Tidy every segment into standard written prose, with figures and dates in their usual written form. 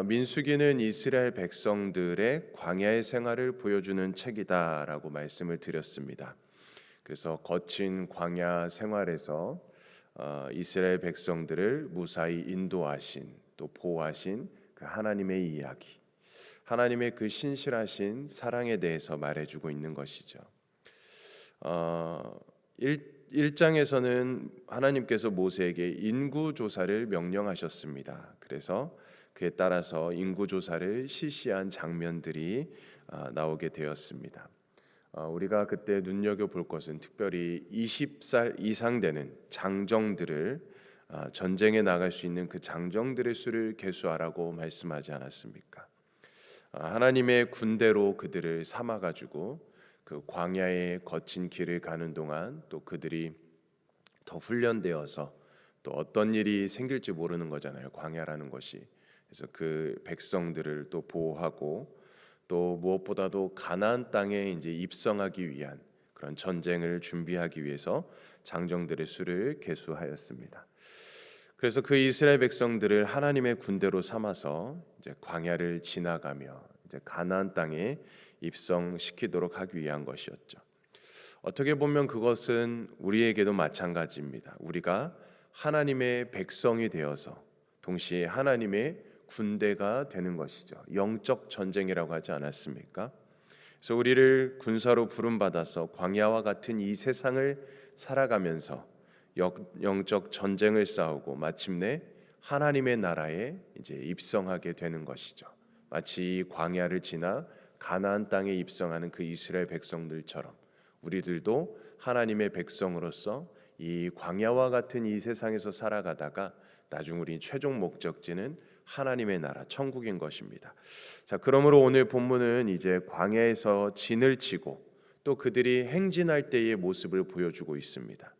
민수기는 이스라엘 백성들의 광야의 생활을 보여주는 책이다라고 말씀을 드렸습니다. 그래서 거친 광야 생활에서 이스라엘 백성들을 무사히 인도하신 또 보호하신 그 하나님의 이야기, 하나님의 그 신실하신 사랑에 대해서 말해주고 있는 것이죠. 1장에서는 하나님께서 모세에게 인구조사를 명령하셨습니다. 그래서 그에 따라서 인구조사를 실시한 장면들이 나오게 되었습니다. 우리가 그때 눈여겨볼 것은 특별히 20살 이상 되는 장정들을 전쟁에 나갈 수 있는 그 장정들의 수를 계수하라고 말씀하지 않았습니까? 하나님의 군대로 그들을 삼아가지고 그 광야의 거친 길을 가는 동안 또 그들이 더 훈련되어서 또 어떤 일이 생길지 모르는 거잖아요. 광야라는 것이. 그래서 그 백성들을 또 보호하고 또 무엇보다도 가나안 땅에 이제 입성하기 위한 그런 전쟁을 준비하기 위해서 장정들의 수를 계수하였습니다. 그래서 그 이스라엘 백성들을 하나님의 군대로 삼아서 이제 광야를 지나가며 이제 가나안 땅에 입성시키도록 하기 위한 것이었죠. 어떻게 보면 그것은 우리에게도 마찬가지입니다. 우리가 하나님의 백성이 되어서 동시에 하나님의 군대가 되는 것이죠. 영적 전쟁이라고 하지 않았습니까? 그래서 우리를 군사로 부름받아서 광야와 같은 이 세상을 살아가면서 영적 전쟁을 싸우고 마침내 하나님의 나라에 이제 입성하게 되는 것이죠. 마치 광야를 지나 가나안 땅에 입성하는 그 이스라엘 백성들처럼 우리들도 하나님의 백성으로서 이 광야와 같은 이 세상에서 살아가다가 나중 우리 최종 목적지는 하나님의 나라 천국인 것입니다. 자, 그러므로 오늘 본문은 이제 광야에서 진을 치고 또 그들이 행진할 때의 모습을 보여주고 있습니다.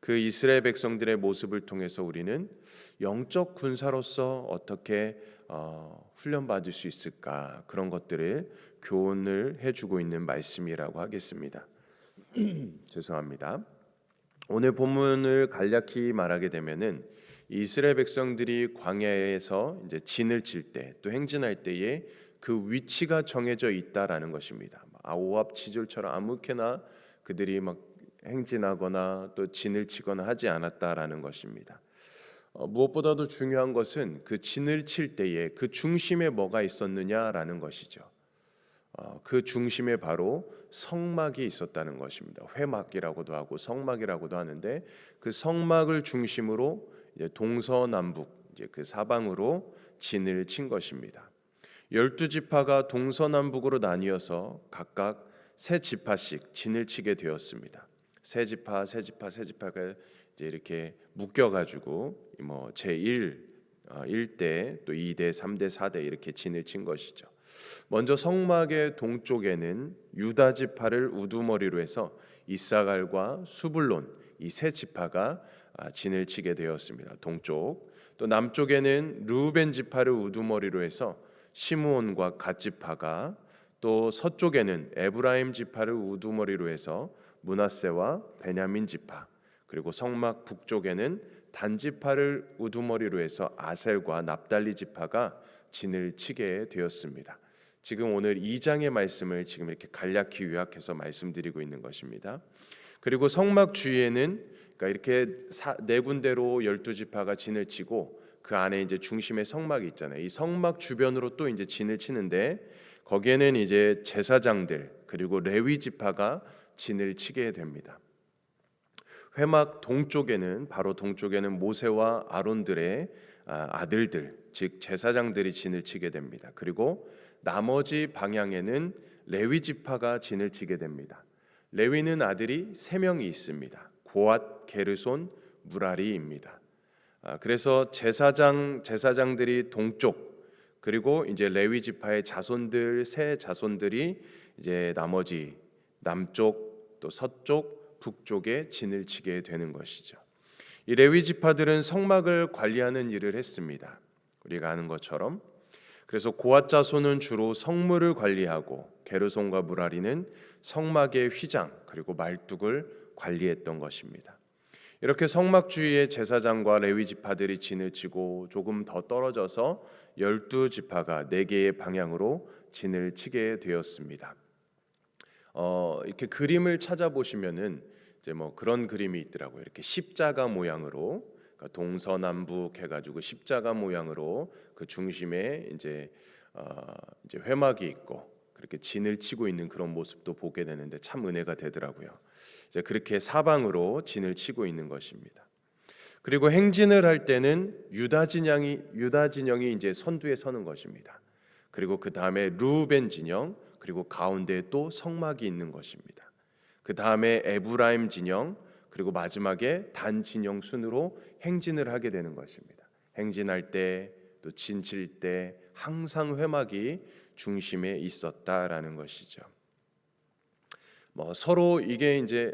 그 이스라엘 백성들의 모습을 통해서 우리는 영적 군사로서 어떻게 훈련받을 수 있을까, 그런 것들을 교훈을 해주고 있는 말씀이라고 하겠습니다. 죄송합니다. 오늘 본문을 간략히 말하게 되면은 이스라엘 백성들이 광야에서 이제 진을 칠 때 또 행진할 때에 그 위치가 정해져 있다라는 것입니다. 오합지졸처럼 아무렇게나 그들이 막 행진하거나 또 진을 치거나 하지 않았다라는 것입니다. 무엇보다도 중요한 것은 그 진을 칠 때에 그 중심에 뭐가 있었느냐라는 것이죠. 그 중심에 바로 성막이 있었다는 것입니다. 회막이라고도 하고 성막이라고도 하는데 그 성막을 중심으로 이제 동서남북 이제 그 사방으로 진을 친 것입니다. 12지파가 동서남북으로 나뉘어서 각각 세 지파씩 진을 치게 되었습니다. 세 지파가 이제 이렇게 묶여가지고 뭐 제1 1대 또 2대 3대 4대 이렇게 진을 친 것이죠. 먼저 성막의 동쪽에는 유다 지파를 우두머리로 해서 이사갈과 수불론 이 세 지파가 진을 치게 되었습니다. 동쪽. 또 남쪽에는 르우벤 지파를 우두머리로 해서 시므온과 갓 지파가, 또 서쪽에는 에브라임 지파를 우두머리로 해서 므낫세와 베냐민 지파, 그리고 성막 북쪽에는 단 지파를 우두머리로 해서 아셀과 납달리 지파가 진을 치게 되었습니다. 지금 오늘 2장의 말씀을 지금 이렇게 간략히 요약해서 말씀드리고 있는 것입니다. 그리고 성막 주위에는 그러니까 이렇게 네 군데로 12지파가 진을 치고 그 안에 이제 중심에 성막이 있잖아요. 이 성막 주변으로 또 이제 진을 치는데 거기에는 이제 제사장들 그리고 레위 지파가 진을 치게 됩니다. 회막 동쪽에는 바로 동쪽에는 모세와 아론들의 아들들 즉 제사장들이 진을 치게 됩니다. 그리고 나머지 방향에는 레위 지파가 진을 치게 됩니다. 레위는 아들이 3명이 있습니다. 고앗, 게르손, 무라리입니다. 그래서 제사장들이 동쪽, 그리고 이제 레위 지파의 자손들 세 자손들이 이제 나머지 남쪽 또 서쪽 북쪽에 진을 치게 되는 것이죠. 이 레위 지파들은 성막을 관리하는 일을 했습니다. 우리가 아는 것처럼. 그래서 고앗 자손은 주로 성물을 관리하고 게르손과 무라리는 성막의 휘장 그리고 말뚝을 관리했던 것입니다. 이렇게 성막 주위에 제사장과 레위 지파들이 진을 치고 조금 더 떨어져서 12지파가 4개의 방향으로 진을 치게 되었습니다. 이렇게 그림을 찾아보시면은 이제 뭐 그런 그림이 있더라고요. 이렇게 십자가 모양으로, 그러니까 동서남북 해가지고 십자가 모양으로 그 중심에 이제 회막이 있고 그렇게 진을 치고 있는 그런 모습도 보게 되는데 참 은혜가 되더라고요. 이제 그렇게 사방으로 진을 치고 있는 것입니다. 그리고 행진을 할 때는 유다 진영이 이제 선두에 서는 것입니다. 그리고 그 다음에 루벤 진영, 그리고 가운데에 또 성막이 있는 것입니다. 그 다음에 에브라임 진영, 그리고 마지막에 단 진영 순으로 행진을 하게 되는 것입니다. 행진할 때 또 진칠 때 항상 회막이 중심에 있었다라는 것이죠. 뭐 서로 이게 이제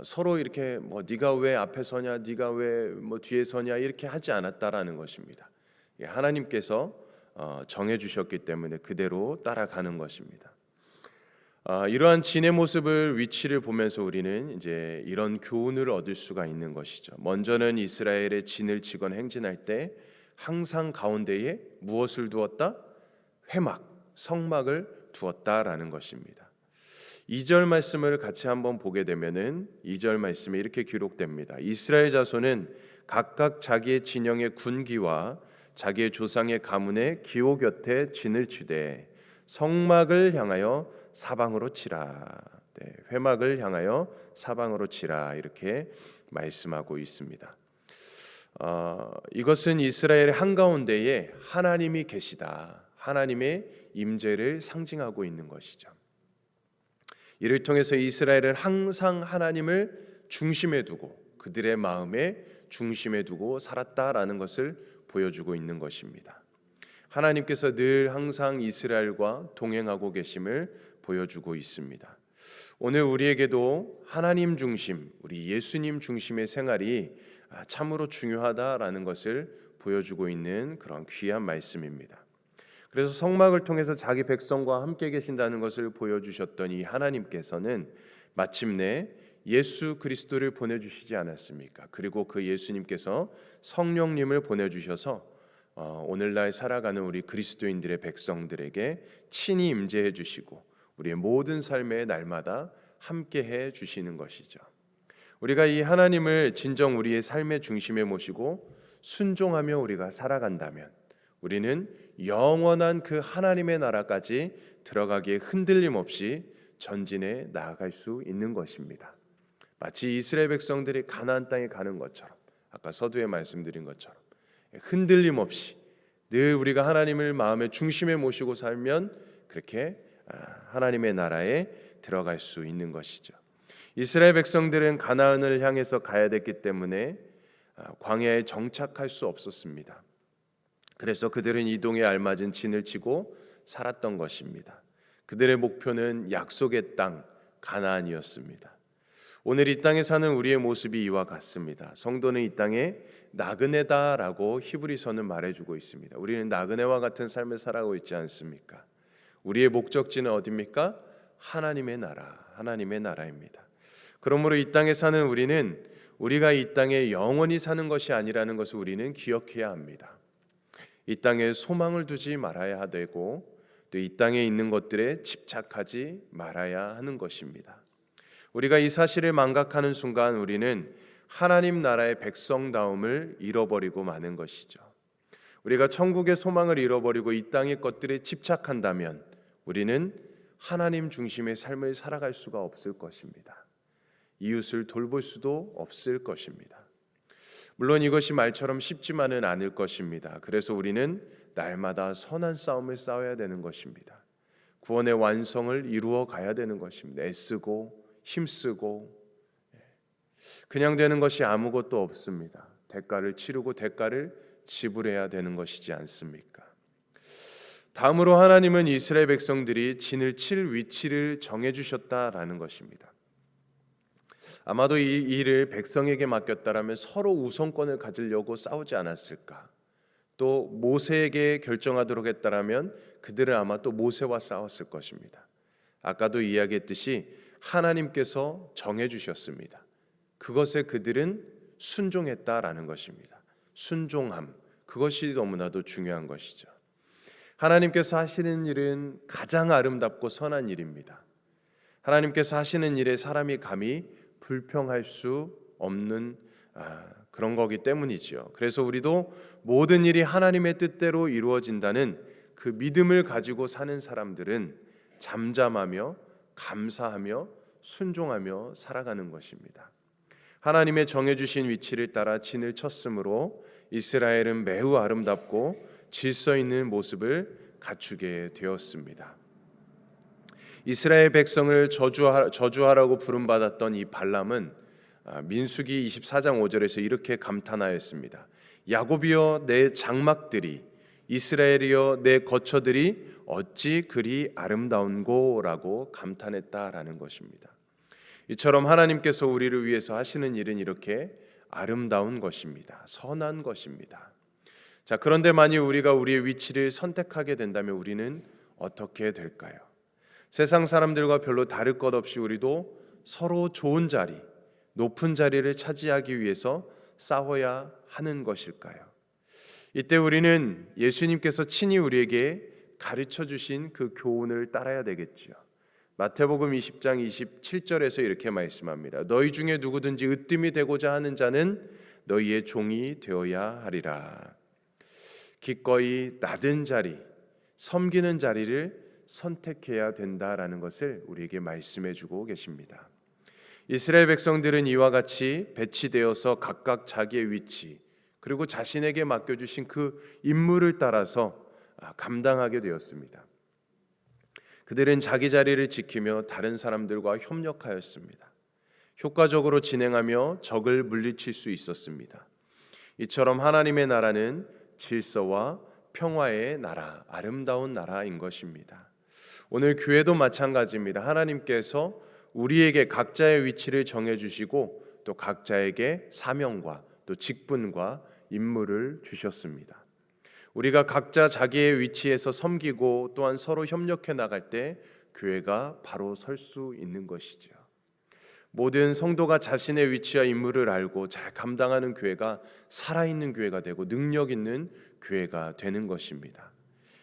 서로 이렇게 뭐 네가 왜 앞에 서냐, 네가 왜 뭐 뒤에 서냐 이렇게 하지 않았다라는 것입니다. 하나님께서 정해 주셨기 때문에 그대로 따라가는 것입니다. 이러한 진의 모습을 위치를 보면서 우리는 이제 이런 교훈을 얻을 수가 있는 것이죠. 먼저는 이스라엘의 진을 치건 행진할 때 항상 가운데에 무엇을 두었다? 회막, 성막을 두었다라는 것입니다. 2절 말씀을 같이 한번 보게 되면은 2절 말씀에 이렇게 기록됩니다. 이스라엘 자손은 각각 자기의 진영의 군기와 자기의 조상의 가문의 기호 곁에 진을 치되 성막을 향하여 사방으로 치라. 네, 회막을 향하여 사방으로 치라 이렇게 말씀하고 있습니다. 이것은 이스라엘의 한가운데에 하나님이 계시다, 하나님의 임재를 상징하고 있는 것이죠. 이를 통해서 이스라엘은 항상 하나님을 중심에 두고 그들의 마음에 중심에 두고 살았다라는 것을 보여주고 있는 것입니다. 하나님께서 늘 항상 이스라엘과 동행하고 계심을 보여주고 있습니다. 오늘 우리에게도 하나님 중심, 우리 예수님 중심의 생활이 참으로 중요하다라는 것을 보여주고 있는 그런 귀한 말씀입니다. 그래서 성막을 통해서 자기 백성과 함께 계신다는 것을 보여주셨던 이 하나님께서는 마침내 예수 그리스도를 보내주시지 않았습니까? 그리고 그 예수님께서 성령님을 보내주셔서 오늘날 살아가는 우리 그리스도인들의 백성들에게 친히 임재해 주시고 우리의 모든 삶의 날마다 함께해 주시는 것이죠. 우리가 이 하나님을 진정 우리의 삶의 중심에 모시고 순종하며 우리가 살아간다면 우리는 영원한 그 하나님의 나라까지 들어가기에 흔들림 없이 전진해 나아갈 수 있는 것입니다. 마치 이스라엘 백성들이 가나안 땅에 가는 것처럼, 아까 서두에 말씀드린 것처럼 흔들림 없이 늘 우리가 하나님을 마음의 중심에 모시고 살면 그렇게 하나님의 나라에 들어갈 수 있는 것이죠. 이스라엘 백성들은 가나안을 향해서 가야 됐기 때문에 광야에 정착할 수 없었습니다. 그래서 그들은 이동에 알맞은 진을 치고 살았던 것입니다. 그들의 목표는 약속의 땅 가나안이었습니다. 오늘 이 땅에 사는 우리의 모습이 이와 같습니다. 성도는 이 땅에 나그네다라고 히브리서는 말해주고 있습니다. 우리는 나그네와 같은 삶을 살아가고 있지 않습니까? 우리의 목적지는 어디입니까? 하나님의 나라, 하나님의 나라입니다. 그러므로 이 땅에 사는 우리는 우리가 이 땅에 영원히 사는 것이 아니라는 것을 우리는 기억해야 합니다. 이 땅에 소망을 두지 말아야 되고 또 이 땅에 있는 것들에 집착하지 말아야 하는 것입니다. 우리가 이 사실을 망각하는 순간 우리는 하나님 나라의 백성다움을 잃어버리고 마는 것이죠. 우리가 천국의 소망을 잃어버리고 이 땅의 것들에 집착한다면 우리는 하나님 중심의 삶을 살아갈 수가 없을 것입니다. 이웃을 돌볼 수도 없을 것입니다. 물론 이것이 말처럼 쉽지만은 않을 것입니다. 그래서 우리는 날마다 선한 싸움을 싸워야 되는 것입니다. 구원의 완성을 이루어 가야 되는 것입니다. 애쓰고 힘쓰고 그냥 되는 것이 아무것도 없습니다. 대가를 치르고 대가를 지불해야 되는 것이지 않습니까? 다음으로 하나님은 이스라엘 백성들이 진을 칠 위치를 정해 주셨다라는 것입니다. 아마도 이 일을 백성에게 맡겼다라면 서로 우선권을 가지려고 싸우지 않았을까? 또 모세에게 결정하도록 했다라면 그들은 아마 또 모세와 싸웠을 것입니다. 아까도 이야기했듯이 하나님께서 정해 주셨습니다. 그것에 그들은 순종했다라는 것입니다. 순종함, 그것이 너무나도 중요한 것이죠. 하나님께서 하시는 일은 가장 아름답고 선한 일입니다. 하나님께서 하시는 일에 사람이 감히 불평할 수 없는 그런 거기 때문이지요. 그래서 우리도 모든 일이 하나님의 뜻대로 이루어진다는 그 믿음을 가지고 사는 사람들은 잠잠하며 감사하며 순종하며 살아가는 것입니다. 하나님의 정해주신 위치를 따라 진을 쳤으므로 이스라엘은 매우 아름답고 질서 있는 모습을 갖추게 되었습니다. 이스라엘 백성을 저주하라고 부름받았던 이 발람은 민수기 24장 5절에서 이렇게 감탄하였습니다. 야곱이여 내 장막들이, 이스라엘이여 내 거처들이 어찌 그리 아름다운고라고 감탄했다라는 것입니다. 이처럼 하나님께서 우리를 위해서 하시는 일은 이렇게 아름다운 것입니다. 선한 것입니다. 자, 그런데 만일 우리가 우리의 위치를 선택하게 된다면 우리는 어떻게 될까요? 세상 사람들과 별로 다를 것 없이 우리도 서로 좋은 자리, 높은 자리를 차지하기 위해서 싸워야 하는 것일까요? 이때 우리는 예수님께서 친히 우리에게 가르쳐 주신 그 교훈을 따라야 되겠지요. 마태복음 20장 27절에서 이렇게 말씀합니다. 너희 중에 누구든지 으뜸이 되고자 하는 자는 너희의 종이 되어야 하리라. 기꺼이 낮은 자리, 섬기는 자리를 선택해야 된다라는 것을 우리에게 말씀해 주고 계십니다. 이스라엘 백성들은 이와 같이 배치되어서 각각 자기의 위치 그리고 자신에게 맡겨주신 그 임무를 따라서 감당하게 되었습니다. 그들은 자기 자리를 지키며 다른 사람들과 협력하였습니다. 효과적으로 진행하며 적을 물리칠 수 있었습니다. 이처럼 하나님의 나라는 질서와 평화의 나라, 아름다운 나라인 것입니다. 오늘 교회도 마찬가지입니다. 하나님께서 우리에게 각자의 위치를 정해주시고 또 각자에게 사명과 또 직분과 임무를 주셨습니다. 우리가 각자 자기의 위치에서 섬기고 또한 서로 협력해 나갈 때 교회가 바로 설 수 있는 것이죠. 모든 성도가 자신의 위치와 임무를 알고 잘 감당하는 교회가 살아있는 교회가 되고 능력 있는 교회가 되는 것입니다.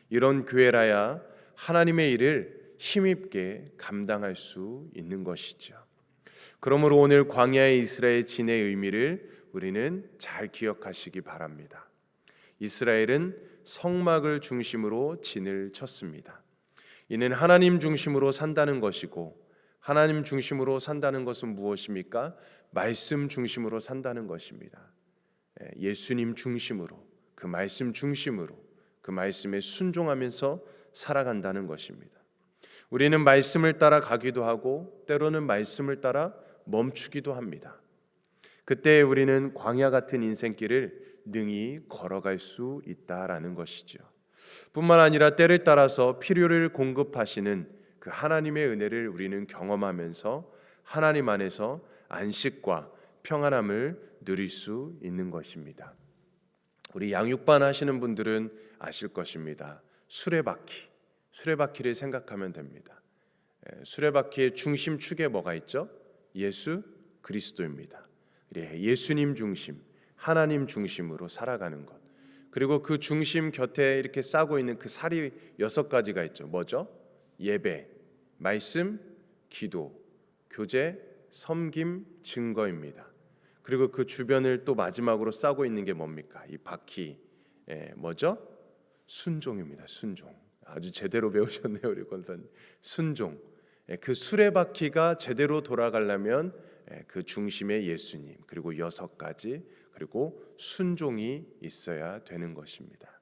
이런 교회라야 하나님의 일을 힘있게 감당할 수 있는 것이죠. 그러므로 오늘 광야의 이스라엘 진의 의미를 우리는 잘 기억하시기 바랍니다. 이스라엘은 성막을 중심으로 진을 쳤습니다. 이는 하나님 중심으로 산다는 것이고, 하나님 중심으로 산다는 것은 무엇입니까? 말씀 중심으로 산다는 것입니다. 예수님 중심으로, 그 말씀 중심으로, 그 말씀에 순종하면서 살아간다는 것입니다. 우리는 말씀을 따라 가기도 하고 때로는 말씀을 따라 멈추기도 합니다. 그때 우리는 광야 같은 인생길을 능히 걸어갈 수 있다라는 것이죠. 뿐만 아니라 때를 따라서 필요를 공급하시는 그 하나님의 은혜를 우리는 경험하면서 하나님 안에서 안식과 평안함을 누릴 수 있는 것입니다. 우리 양육반 하시는 분들은 아실 것입니다. 수레바퀴를 생각하면 됩니다. 수레바퀴의 중심축에 뭐가 있죠? 예수 그리스도입니다. 예수님 중심, 하나님 중심으로 살아가는 것. 그리고 그 중심 곁에 이렇게 싸고 있는 그 살이 6가지가 있죠. 뭐죠? 예배, 말씀, 기도, 교제, 섬김, 증거입니다. 그리고 그 주변을 또 마지막으로 싸고 있는 게 뭡니까? 이 바퀴, 뭐죠? 순종입니다. 순종. 아주 제대로 배우셨네요, 우리 권사님. 순종. 그 수레바퀴가 제대로 돌아가려면 그 중심에 예수님, 그리고 6가지, 그리고 순종이 있어야 되는 것입니다.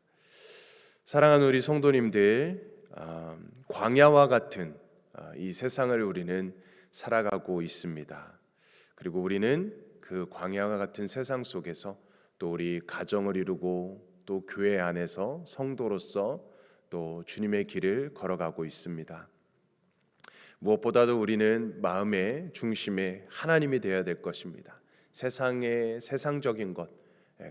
사랑하는 우리 성도님들, 광야와 같은 이 세상을 우리는 살아가고 있습니다. 그리고 우리는 그 광야와 같은 세상 속에서 또 우리 가정을 이루고 또 교회 안에서 성도로서 또 주님의 길을 걸어가고 있습니다. 무엇보다도 우리는 마음의 중심에 하나님이 되어야 될 것입니다. 세상의 세상적인 것,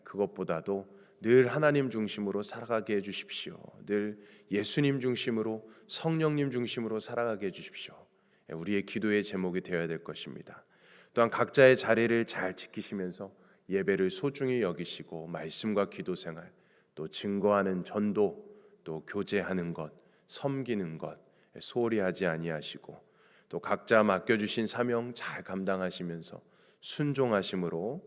그것보다도 늘 하나님 중심으로 살아가게 해주십시오. 늘 예수님 중심으로, 성령님 중심으로 살아가게 해주십시오. 우리의 기도의 제목이 되어야 될 것입니다. 또한 각자의 자리를 잘 지키시면서 예배를 소중히 여기시고 말씀과 기도 생활, 또 증거하는 전도, 또 교제하는 것, 섬기는 것 소홀히 하지 아니하시고, 또 각자 맡겨주신 사명 잘 감당하시면서 순종하심으로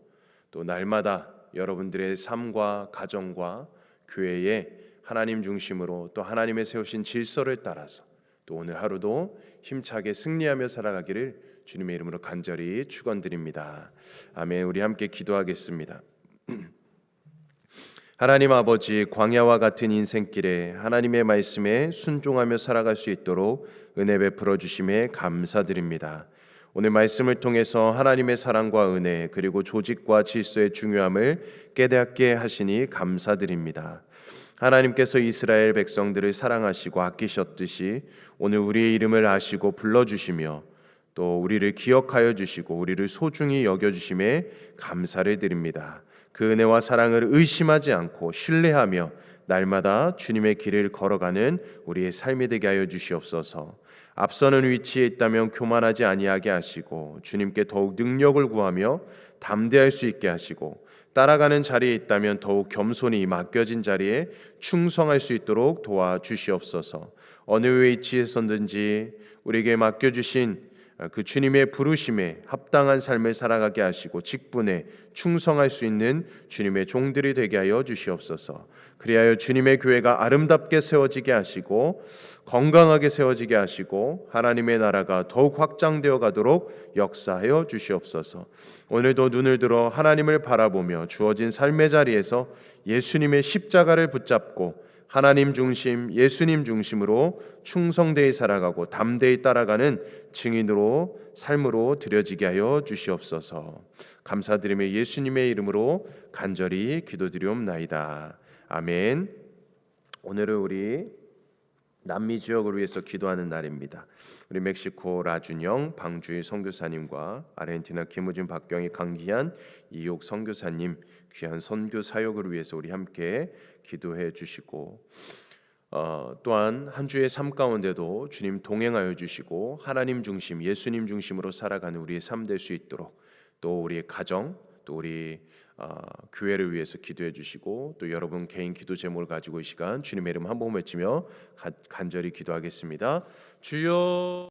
또 날마다 여러분들의 삶과 가정과 교회에 하나님 중심으로 또 하나님의 세우신 질서를 따라서 또 오늘 하루도 힘차게 승리하며 살아가기를 주님의 이름으로 간절히 축원드립니다. 아멘. 우리 함께 기도하겠습니다. 하나님 아버지, 광야와 같은 인생길에 하나님의 말씀에 순종하며 살아갈 수 있도록 은혜 베풀어 주심에 감사드립니다. 오늘 말씀을 통해서 하나님의 사랑과 은혜 그리고 조직과 질서의 중요함을 깨닫게 하시니 감사드립니다. 하나님께서 이스라엘 백성들을 사랑하시고 아끼셨듯이 오늘 우리의 이름을 아시고 불러주시며 또 우리를 기억하여 주시고 우리를 소중히 여겨주심에 감사를 드립니다. 그 은혜와 사랑을 의심하지 않고 신뢰하며 날마다 주님의 길을 걸어가는 우리의 삶이 되게 하여 주시옵소서. 앞서는 위치에 있다면 교만하지 아니하게 하시고 주님께 더욱 능력을 구하며 담대할 수 있게 하시고 따라가는 자리에 있다면 더욱 겸손히 맡겨진 자리에 충성할 수 있도록 도와주시옵소서. 어느 위치에서든지 우리에게 맡겨주신 그 주님의 부르심에 합당한 삶을 살아가게 하시고 직분에 충성할 수 있는 주님의 종들이 되게 하여 주시옵소서. 그리하여 주님의 교회가 아름답게 세워지게 하시고 건강하게 세워지게 하시고 하나님의 나라가 더욱 확장되어 가도록 역사하여 주시옵소서. 오늘도 눈을 들어 하나님을 바라보며 주어진 삶의 자리에서 예수님의 십자가를 붙잡고 하나님 중심, 예수님 중심으로 충성되이 살아가고 담대히 따라가는 증인으로 삶으로 드려지게 하여 주시옵소서. 감사드리며 예수님의 이름으로 간절히 기도드리옵나이다. 아멘. 오늘은 우리 남미 지역을 위해서 기도하는 날입니다. 우리 멕시코 라준영 방주희 선교사님과 아르헨티나 김우진 박경희 강기한 이옥 선교사님 귀한 선교 사역을 위해서 우리 함께 기도해 주시고 또한 한 주의 삶 가운데도 주님 동행하여 주시고 하나님 중심, 예수님 중심으로 살아가는 우리의 삶 될 수 있도록 또 우리의 가정, 또 우리 교회를 위해서 기도해 주시고 또 여러분 개인 기도 제목을 가지고 이 시간 주님의 이름 한 번 외치며 간절히 기도하겠습니다. 주여